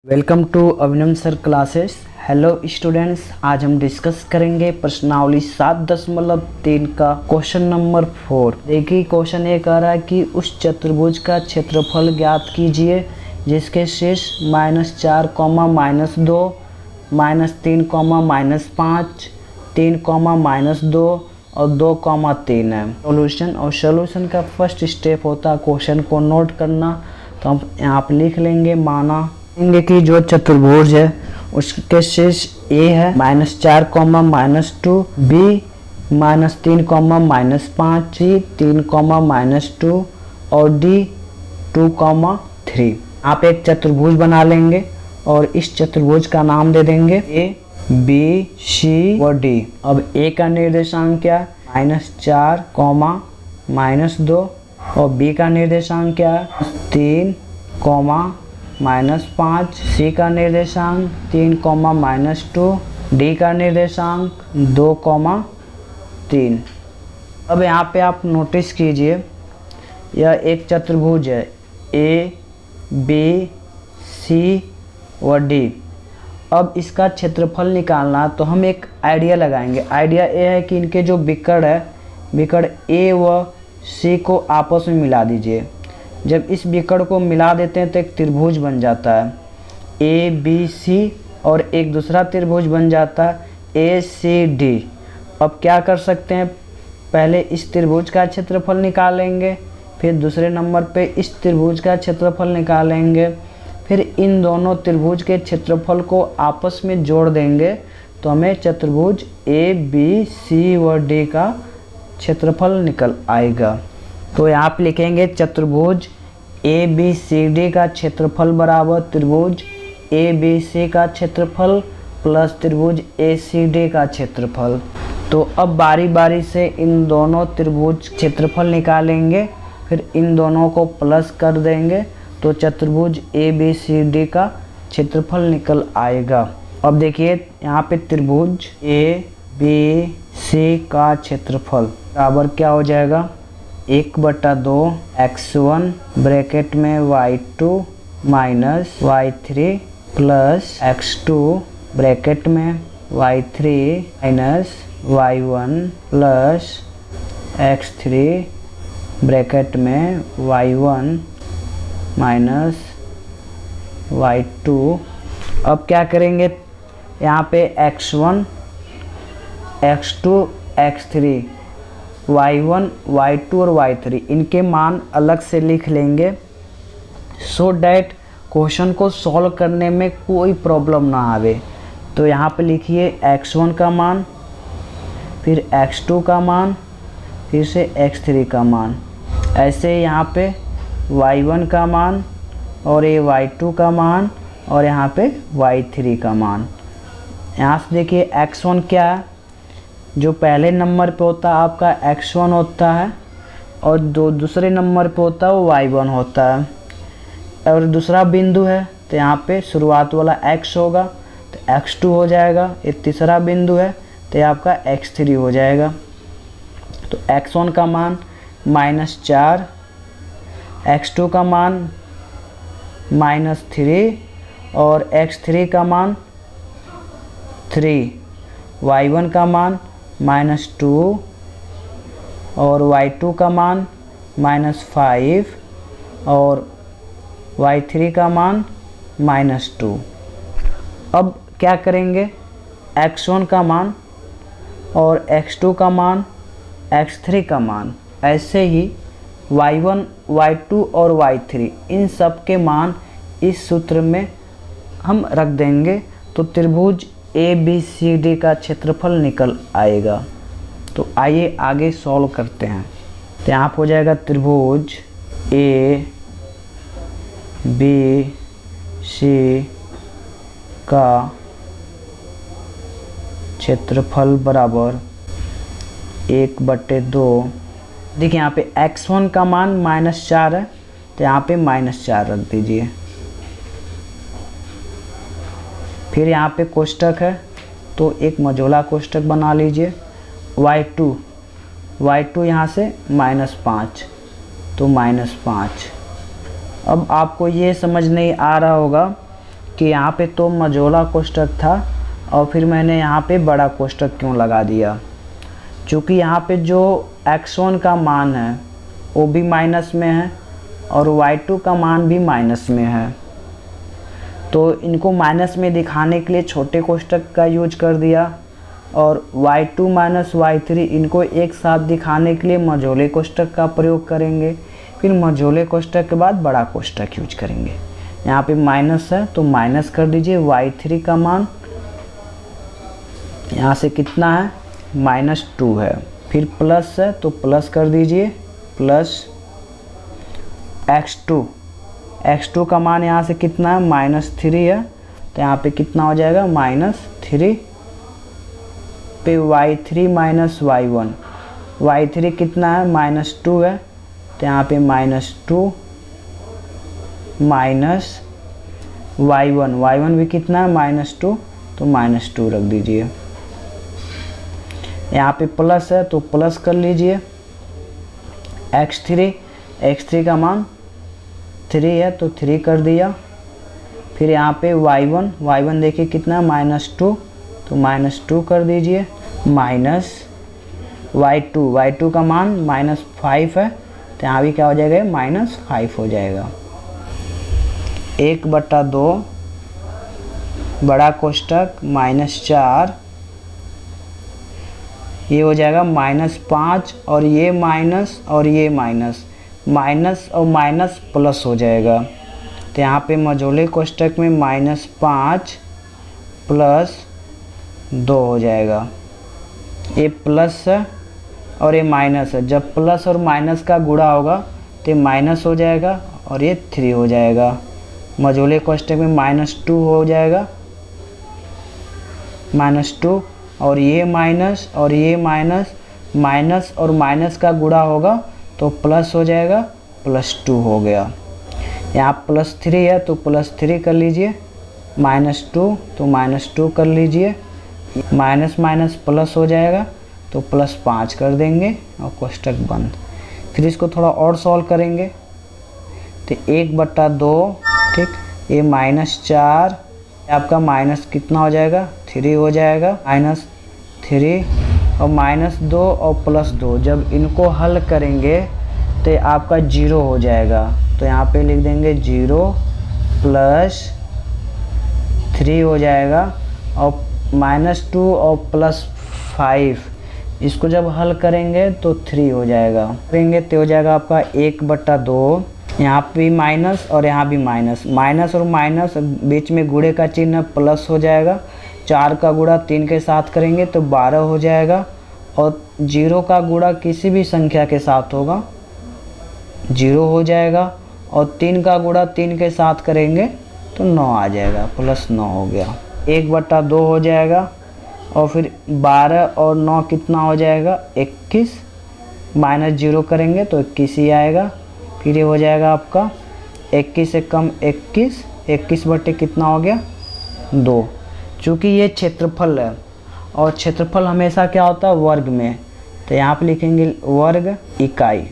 Welcome to Abhinav sir classes. Hello students, आज हम discuss करेंगे प्रश्नावली 7.3 का क्वेश्चन नंबर 4। देखिए क्वेश्चन ये कह रहा है कि उस चतुर्भुज का क्षेत्रफल ज्ञात कीजिए जिसके शीर्ष -4, -2, -3, -5, 3, -2 और 2, 3 है। सॉल्यूशन का फर्स्ट स्टेप होता है क्वेश्चन को नोट करना। तो हम यहाँ पर लिख लेंगे, माना कि जो चतुर्भुज है उसके शीर्ष ए है -4, -2, बी -3, -5, सी 3, -2 और डी 2, 3। आप एक चतुर्भुज बना लेंगे और इस चतुर्भुज का नाम दे देंगे ए, बी, सी और डी। अब ए का निर्देशांक क्या है? -4, -2 और बी का निर्देशांक क्या है? 3, -5, सी का निर्देशांक 3, -2, डी का निर्देशांक 2, 3। अब यहाँ पे आप नोटिस कीजिए, यह एक चतुर्भुज है ए, बी, सी और डी। अब इसका क्षेत्रफल निकालना तो हम एक आइडिया लगाएंगे। आइडिया ये है कि इनके जो विकर्ण है, विकर्ण ए व सी को आपस में मिला दीजिए। जब इस विकर्ण को मिला देते हैं तो एक त्रिभुज बन जाता है ए, बी, सी और एक दूसरा त्रिभुज बन जाता है ए, सी, डी। अब क्या कर सकते हैं, पहले इस त्रिभुज का क्षेत्रफल निकालेंगे, फिर दूसरे नंबर पे इस त्रिभुज का क्षेत्रफल निकालेंगे, फिर इन दोनों त्रिभुज के क्षेत्रफल को आपस में जोड़ देंगे तो हमें चतुर्भुज ए, बी, सी व डी का क्षेत्रफल निकल आएगा। तो यहाँ पे लिखेंगे चतुर्भुज ए, बी, सी, डी का क्षेत्रफल बराबर त्रिभुज ए, बी, सी का क्षेत्रफल प्लस त्रिभुज ए, सी, डी का क्षेत्रफल। तो अब बारी बारी से इन दोनों त्रिभुज क्षेत्रफल निकालेंगे, फिर इन दोनों को प्लस कर देंगे तो चतुर्भुज ए, बी, सी, डी का क्षेत्रफल निकल आएगा। अब देखिए यहाँ पे त्रिभुज ए, बी, सी का क्षेत्रफल बराबर क्या हो जाएगा? 1/2 x1 ब्रैकेट में y2 minus y3 plus x2 bracket में y3 minus y1 plus x3 bracket में y1 माइनस y2। अब क्या करेंगे, यहाँ पे x1, x2, x3, y1, y2 और y3 इनके मान अलग से लिख लेंगे सो डैट क्वेश्चन को सॉल्व करने में कोई प्रॉब्लम ना आवे। तो यहाँ पे लिखिए x1 का मान, फिर x2 का मान, फिर से x3 का मान। ऐसे यहाँ पे y1 का मान और ये y2 का मान और यहाँ पे y3 का मान। यहाँ से देखिए x1 क्या है, जो पहले नंबर पे होता है आपका x1 होता है और दूसरे नंबर पे होता है वो y1 होता है। और दूसरा बिंदु है तो यहाँ पे शुरुआत वाला x होगा तो x2 हो जाएगा। ये तीसरा बिंदु है तो ये आपका x3 हो जाएगा। तो x1 का मान -4, x2 का मान -3 और x3 का मान 3, y1 का मान -2 और y2 का मान -5 और y3 का मान -2। अब क्या करेंगे, x1 का मान और x2 का मान, x3 का मान, ऐसे ही y1, y2 और y3 इन सब के मान इस सूत्र में हम रख देंगे तो त्रिभुज ए, बी, सी, डी का क्षेत्रफल निकल आएगा। तो आइए आगे सॉल्व करते हैं। तो यहाँ हो जाएगा त्रिभुज ए, बी, सी का क्षेत्रफल बराबर 1/2। देखिए यहाँ पे x1 का मान -4 है तो यहाँ पे -4 रख दीजिए। फिर यहाँ पे कोष्टक है तो एक मझोला कोष्टक बना लीजिए। y2 यहाँ से -5 तो -5। अब आपको ये समझ नहीं आ रहा होगा कि यहाँ पे तो मझोला कोष्ठक था और फिर मैंने यहाँ पे बड़ा कोष्ठक क्यों लगा दिया। चूँकि यहाँ पे जो x1 का मान है वो भी माइनस में है और y2 का मान भी माइनस में है, तो इनको माइनस में दिखाने के लिए छोटे कोष्ठक का यूज कर दिया, और y2 माइनस y3 इनको एक साथ दिखाने के लिए मझोले कोष्ठक का प्रयोग करेंगे। फिर मझोले कोष्ठक के बाद बड़ा कोष्ठक यूज करेंगे। यहाँ पे माइनस है तो माइनस कर दीजिए, y3 का मान यहाँ से कितना है -2 है। फिर प्लस है तो प्लस कर दीजिए, प्लस x2 का मान यहाँ से कितना है -3 है, तो यहाँ पे कितना हो जाएगा -3 पे y3 माइनस y3 कितना है -2 है, तो यहाँ पे -2 माइनस y1 भी कितना है -2, तो -2 रख दीजिए। यहाँ पे प्लस है तो प्लस कर लीजिए, x3 का मान 3 है तो 3 कर दिया। फिर यहाँ पे y1 देखिए कितना है -2, तो -2 कर दीजिए, माइनस y2 का मान -5 है, तो यहाँ भी क्या हो जाएगा -5 हो जाएगा। 1/2 बड़ा कोष्ठक -4, ये हो जाएगा -5 और ये माइनस और ये माइनस और माइनस प्लस हो जाएगा, तो यहाँ पे मझोले कोष्ठक में -5 प्लस 2 हो जाएगा। ये प्लस है और ये माइनस है, जब प्लस और माइनस का गुणा होगा तो ये माइनस हो जाएगा और ये 3 हो जाएगा। मझोले कोष्ठक में -2 हो जाएगा, -2 और ये माइनस और ये माइनस और माइनस का गुणा होगा तो प्लस हो जाएगा, +2 हो गया। यहाँ +3 है तो +3 कर लीजिए, -2 तो -2 कर लीजिए, माइनस प्लस हो जाएगा तो +5 कर देंगे और कोष्ठक बंद। फिर इसको थोड़ा और सॉल्व करेंगे तो 1/2, ठीक, ये -4 आपका माइनस कितना हो जाएगा 3 हो जाएगा, -3 और -2 और +2, जब इनको हल करेंगे तो आपका 0 हो जाएगा, तो यहाँ पे लिख देंगे 0 + 3 हो जाएगा और -2 और +5, इसको जब हल करेंगे तो 3 हो जाएगा, करेंगे तो हो जाएगा आपका 1/2, यहाँ पे माइनस और यहाँ भी माइनस और माइनस बीच में गुणे का चिन्ह प्लस हो जाएगा, 4 का गुणा 3 के साथ करेंगे तो 12 हो जाएगा, और 0 का गुणा किसी भी संख्या के साथ होगा 0 हो जाएगा, और 3 का गुणा 3 के साथ करेंगे तो 9 आ जाएगा, +9 हो गया। 1/2 हो जाएगा, और फिर 12 और 9 कितना हो जाएगा 21, -0 करेंगे तो 21 ही आएगा। फिर ये हो जाएगा आपका 21 से कम 21 बटे कितना हो गया 2। चूँकि ये क्षेत्रफल है और क्षेत्रफल हमेशा क्या होता है वर्ग में, तो यहाँ पे लिखेंगे वर्ग इकाई।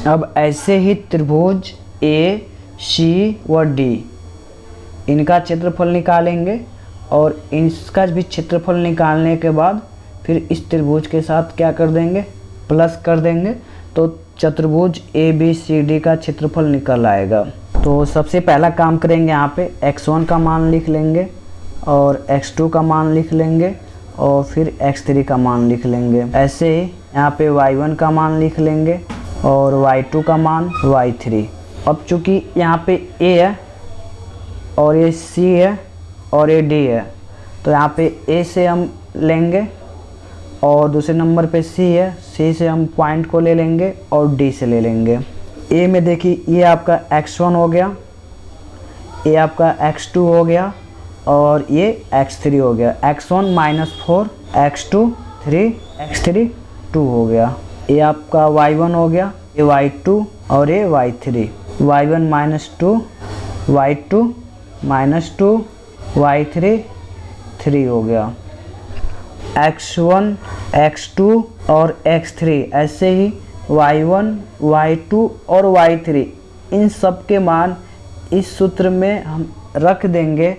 अब ऐसे ही त्रिभुज AC व D इनका क्षेत्रफल निकालेंगे, और इसका भी क्षेत्रफल निकालने के बाद फिर इस त्रिभुज के साथ क्या कर देंगे प्लस कर देंगे, तो चतुर्भुज ABCD का क्षेत्रफल निकल आएगा। तो सबसे पहला काम करेंगे, यहाँ पे x1 का मान लिख लेंगे और x2 का मान लिख लेंगे और फिर x3 का मान लिख लेंगे। ऐसे ही यहाँ पे y1 का मान लिख लेंगे और y2 का मान y3। अब चूँकि यहाँ पे A है और ये C है और ये D है, तो यहाँ पे A से हम लेंगे और दूसरे नंबर पे C है, C से हम पॉइंट को ले लेंगे और D से ले लेंगे। A में देखिए ये आपका x1 हो गया, ये आपका x2 हो गया और ये x3 हो गया। x1 -4, x2 3, x3 2 हो गया। ये आपका y1 हो गया, ये y2 और ये y3। y1 -2, y2 -2, y3 3 हो गया। x1, x2 और x3, ऐसे ही y1, y2 और y3 इन सब के मान इस सूत्र में हम रख देंगे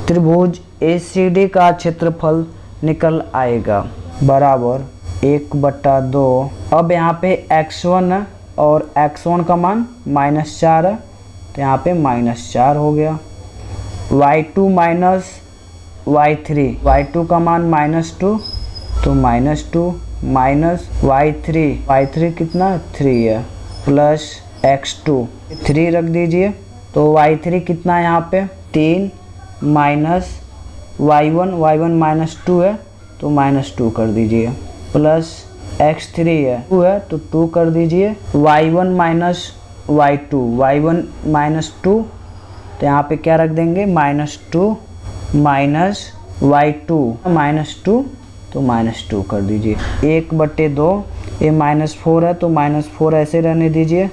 त्रिभुज ACD का क्षेत्रफल निकल आएगा बराबर 1/2। अब यहाँ पे x1 है और x1 का मान -4 है, तो यहाँ पे -4 हो गया। y2 माइनस y3, y2 का मान -2 तो -2 माइनस y3 कितना 3 है, प्लस x2 3 रख दीजिए, तो y3 कितना है यहाँ पे 3 माइनस y1 -2 है तो -2 कर दीजिए, प्लस x3 है 2 है तो 2 कर दीजिए, y1 माइनस y2 -2, तो यहाँ पे क्या रख देंगे -2 माइनस y2 -2 तो -2 कर दीजिए। 1/2 ये -4 है तो -4 ऐसे रहने दीजिए,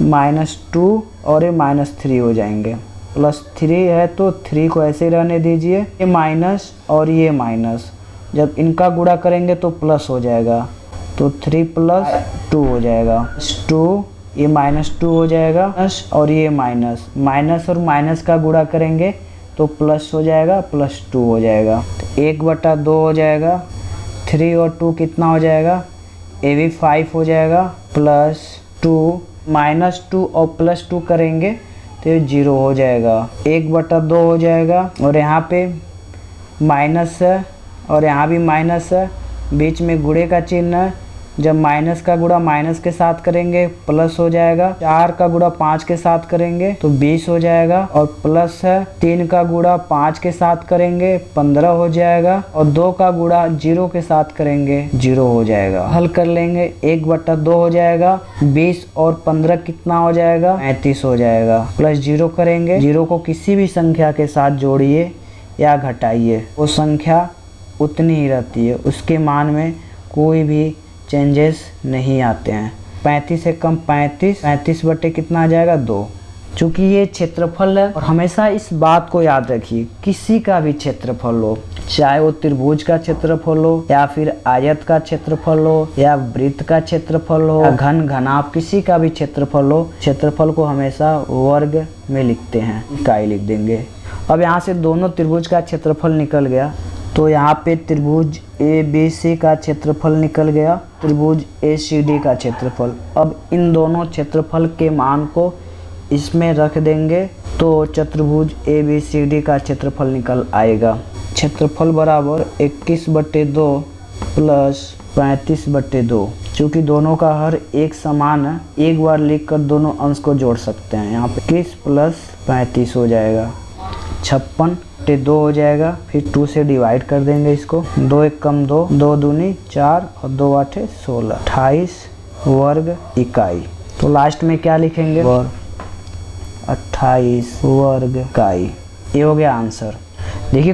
-2 और ये -3 हो जाएंगे, +3 है तो 3 को ऐसे रहने दीजिए, ये माइनस और ये माइनस, जब इनका गुणा करेंगे तो प्लस हो जाएगा, तो 3 + 2 हो जाएगा, 2 ये -2 हो जाएगा, और ये माइनस और माइनस का गुणा करेंगे तो प्लस हो जाएगा, +2 हो जाएगा, 1/2 हो जाएगा, 3 और 2 कितना हो जाएगा, ये भी 5 हो जाएगा, +2 -2 और +2 करेंगे तो ये 0 हो जाएगा, 1/2 हो जाएगा, और यहाँ पे माइनस है और यहाँ भी माइनस है, बीच में गुणे का चिन्ह है, जब माइनस का गुणा माइनस के साथ करेंगे प्लस हो जाएगा, 4 का गुणा 5 के साथ करेंगे तो 20 हो जाएगा, और प्लस है 3 का गुणा 5 के साथ करेंगे 15 हो जाएगा, और 2 का गुणा 0 के साथ करेंगे 0 हो जाएगा। हल कर लेंगे, 1/2 हो जाएगा, 20 और 15 कितना हो जाएगा 35 हो जाएगा, प्लस 0 करेंगे, 0 को किसी भी संख्या के साथ जोड़िए या घटाइए, वो संख्या उतनी ही रहती है, उसके मान में कोई भी चेंजेस नहीं आते हैं। 35 से कम 35 बटे कितना आ जाएगा 2। चूँकि ये क्षेत्रफल है, और हमेशा इस बात को याद रखिए, किसी का भी क्षेत्रफल हो, चाहे वो त्रिभुज का क्षेत्रफल हो या फिर आयत का क्षेत्रफल हो या वृत्त का क्षेत्रफल हो या घन घनाभ, किसी का भी क्षेत्रफल हो, क्षेत्रफल को हमेशा वर्ग में लिखते हैं, इकाई लिख देंगे। अब यहाँ से दोनों त्रिभुज का क्षेत्रफल निकल गया, तो यहाँ पे त्रिभुज ABC का क्षेत्रफल निकल गया, त्रिभुज ACD का क्षेत्रफल। अब इन दोनों क्षेत्रफल के मान को इसमें रख देंगे तो चतुर्भुज ABCD का क्षेत्रफल निकल आएगा। क्षेत्रफल बराबर 21/2 प्लस 35/2। चूँकि दोनों का हर एक समान है, एक बार लिखकर दोनों अंश को जोड़ सकते हैं। यहाँ पे 21 + 35 हो जाएगा, 56/2 हो जाएगा, फिर 2 से डिवाइड कर देंगे इसको, 2 × 1 = 2, 2 दूनी 4 और 2 8 16, 28 वर्ग इकाई। तो लास्ट में क्या लिखेंगे 28 वर्ग इकाई। ये हो गया आंसर। देखिए